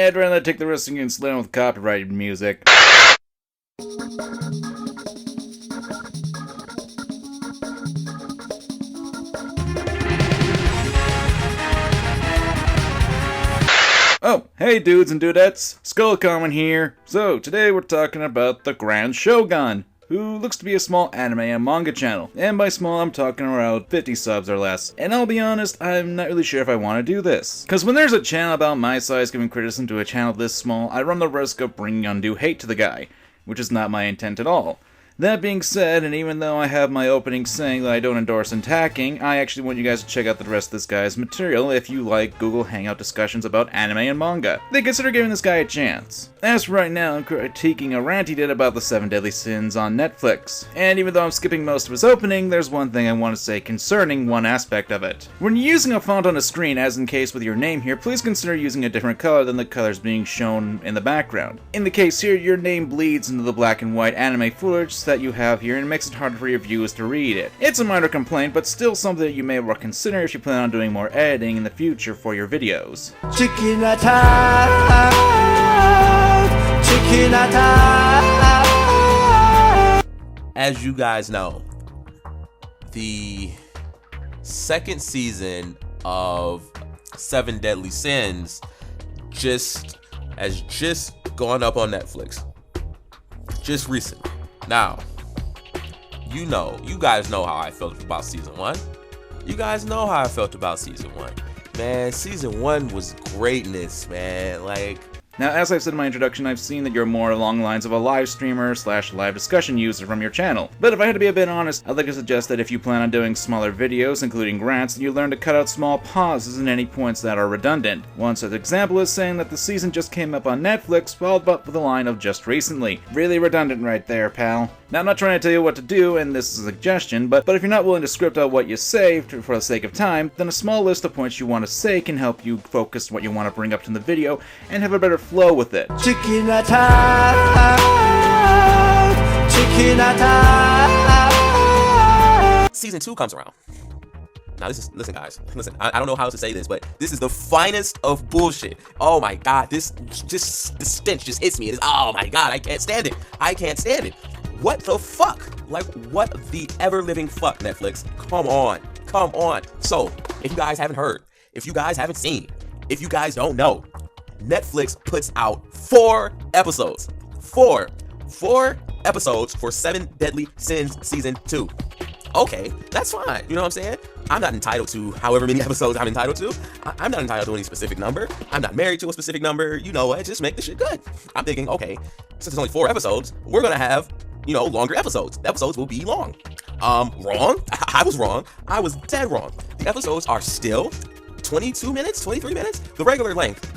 Yeah, I'd rather take the risk and get slammed with copyrighted music. Oh, hey dudes and dudettes, Comment here. So, today we're talking about TheGrandShowgan, who looks to be a small anime and manga channel. And by small, I'm talking around 50 subs or less. And I'll be honest, I'm not really sure if I want to do this. Cause when there's a channel about my size giving criticism to a channel this small, I run the risk of bringing undue hate to the guy, which is not my intent at all. That being said, and even though I have my opening saying that I don't endorse attacking, I actually want you guys to check out the rest of this guy's material if you like Google Hangout discussions about anime and manga. Then consider giving this guy a chance. As for right now, I'm critiquing a rant he did about the 7 Deadly Sins on Netflix. And even though I'm skipping most of his opening, there's one thing I want to say concerning one aspect of it. When you're using a font on a screen, as in case with your name here, please consider using a different color than the colors being shown in the background. In the case here, your name bleeds into the black and white anime footage that you have here and makes it harder for your viewers to read it. It's a minor complaint, but still something that you may want to consider if you plan on doing more editing in the future for your videos. Chicken attack! Chicken attack! As you guys know, the second season of 7 Deadly Sins has just gone up on Netflix. Just recently. Now, you guys know how I felt about season 1. You guys know how I felt about season 1. Man, season 1 was greatness, man. Like, now, as I've said in my introduction, I've seen that you're more along the lines of a live streamer / live discussion user from your channel. But if I had to be a bit honest, I'd like to suggest that if you plan on doing smaller videos, including rants, then you learn to cut out small pauses and any points that are redundant. One such example is saying that the season just came up on Netflix, followed up with a line of just recently. Really redundant right there, pal. Now, I'm not trying to tell you what to do, and this is a suggestion, but if you're not willing to script out what you say for the sake of time, then a small list of points you want to say can help you focus what you want to bring up in the video and have a better flow with it. Chicken attack! Chicken attack! season 2 comes around. Now listen guys, listen, I don't know how to say this, but this is the finest of bullshit. Oh my god, the stench just hits me. It is, oh my god, I can't stand it. I can't stand it. What the fuck? Like, what the ever-living fuck, Netflix? Come on. So, if you guys haven't heard, if you guys haven't seen, if you guys don't know, Netflix puts out 4 episodes. 4 episodes for 7 Deadly Sins Season 2. Okay, that's fine. You know what I'm saying? I'm not entitled to however many episodes I'm entitled to. I'm not entitled to any specific number. I'm not married to a specific number. You know what? Just make the shit good. I'm thinking, okay, since there's only 4 episodes, we're gonna have, longer episodes. The episodes will be long. Wrong. I was wrong. I was dead wrong. The episodes are still 22 minutes, 23 minutes, the regular length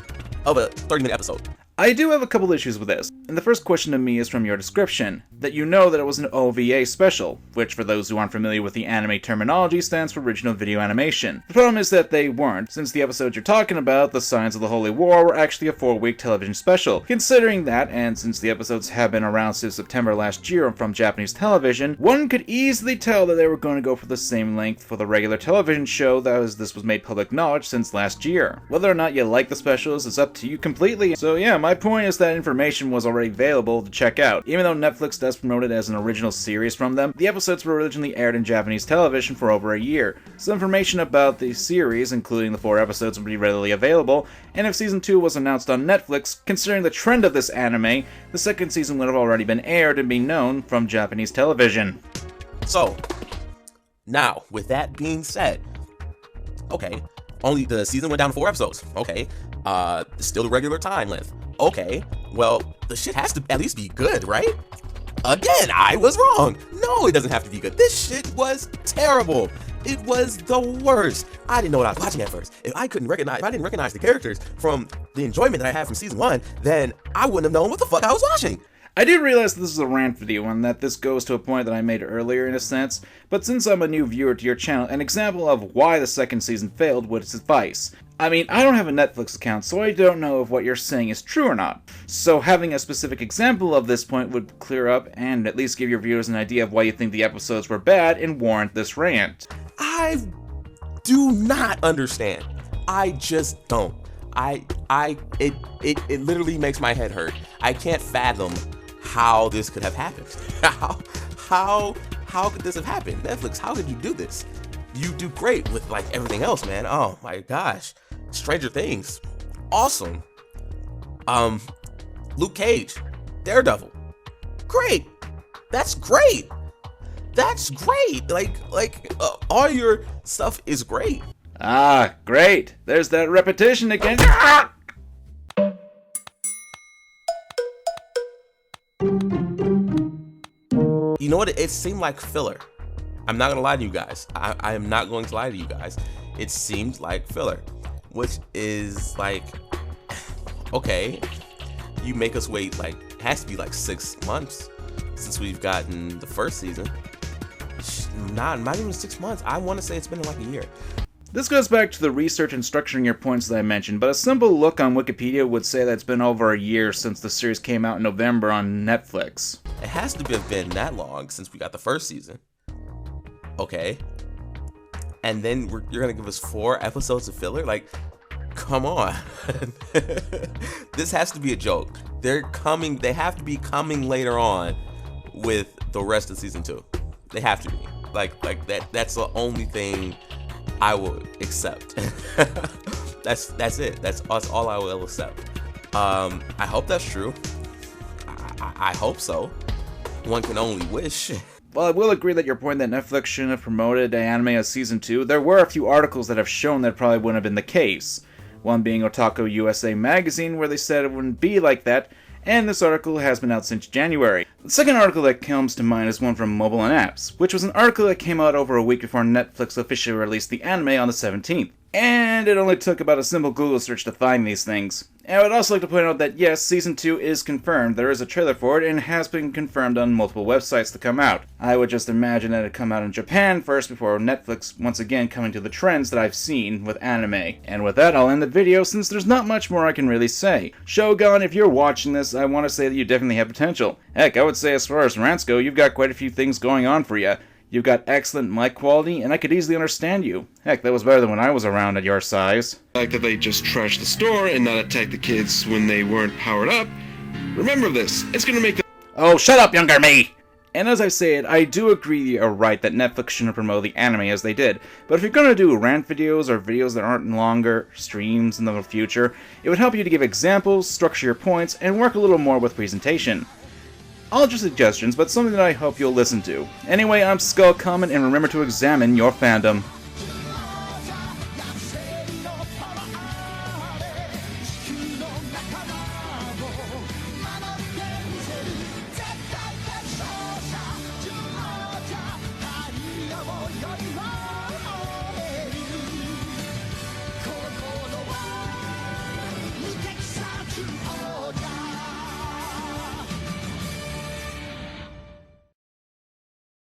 of a 30-minute episode. I do have a couple issues with this, and the first question to me is from your description, that you know that it was an OVA special, which for those who aren't familiar with the anime terminology stands for original video animation. The problem is that they weren't, since the episodes you're talking about, The Signs of the Holy War, were actually a 4-week television special. Considering that, and since the episodes have been around since September last year from Japanese television, one could easily tell that they were going to go for the same length for the regular television show this was made public knowledge since last year. Whether or not you like the specials is up to you completely, so yeah, my point is that information was already available to check out. Even though Netflix does promote it as an original series from them, the episodes were originally aired in Japanese television for over a year, so information about the series, including the 4 episodes, would be readily available, and if Season 2 was announced on Netflix, considering the trend of this anime, the second season would have already been aired and be known from Japanese television. So, now, with that being said, okay, only the season went down to 4 episodes, okay, still the regular time length. Okay, well, the shit has to at least be good, right? Again, I was wrong. No, it doesn't have to be good. This shit was terrible. It was the worst. I didn't know what I was watching at first. If I didn't recognize the characters from the enjoyment that I had from season 1, then I wouldn't have known what the fuck I was watching. I did realize that this is a rant video and that this goes to a point that I made earlier in a sense, but since I'm a new viewer to your channel, an example of why the second season failed would suffice. I mean, I don't have a Netflix account, so I don't know if what you're saying is true or not. So having a specific example of this point would clear up and at least give your viewers an idea of why you think the episodes were bad and warrant this rant. I do not understand. I just don't. it literally makes my head hurt. I can't fathom how this could have happened. How could this have happened? Netflix, how could you do this? You do great with like everything else, man. Oh my gosh. Stranger Things, awesome. Luke Cage, Daredevil, great. That's great. That's great. All your stuff is great. Ah, great. There's that repetition again. You know what? It seemed like filler. I'm not gonna lie to you guys. I am not going to lie to you guys. It seemed like filler, which is like, okay, you make us wait like, it has to be like 6 months since we've gotten the first season. Not even 6 months. I want to say it's been like a year. This goes back to the research and structuring your points that I mentioned, but a simple look on Wikipedia would say that it's been over a year since the series came out in November on Netflix. It has to have been that long since we got the first season. Okay. And then you're going to give us 4 episodes of filler? Like, come on. This has to be a joke. They have to be coming later on with the rest of season 2. They have to be. Like that's the only thing I will accept. That's it. That's all I will accept. I hope that's true. I hope so. One can only wish. While I will agree that your point that Netflix shouldn't have promoted the anime as season 2, there were a few articles that have shown that probably wouldn't have been the case. One being Otaku USA magazine, where they said it wouldn't be like that, and this article has been out since January. The second article that comes to mind is one from Mobile and Apps, which was an article that came out over a week before Netflix officially released the anime on the 17th. And it only took about a simple Google search to find these things. And I would also like to point out that yes, Season 2 is confirmed. There is a trailer for it and has been confirmed on multiple websites to come out. I would just imagine that it'd come out in Japan first before Netflix once again coming to the trends that I've seen with anime. And with that, I'll end the video since there's not much more I can really say. Shogun, if you're watching this, I want to say that you definitely have potential. Heck, I would say as far as rants go, you've got quite a few things going on for you. You've got excellent mic quality, and I could easily understand you. Heck, that was better than when I was around at your size. The fact that they just trashed the store and not attacked the kids when they weren't powered up. Remember this, it's gonna make the— Oh, shut up, younger me! And as I say it, I do agree you're right that Netflix shouldn't promote the anime as they did. But if you're gonna do rant videos or videos that aren't longer streams in the future, it would help you to give examples, structure your points, and work a little more with presentation. All just suggestions, but something that I hope you'll listen to. Anyway, I'm TheGrandShowgan, and remember to examine your fandom.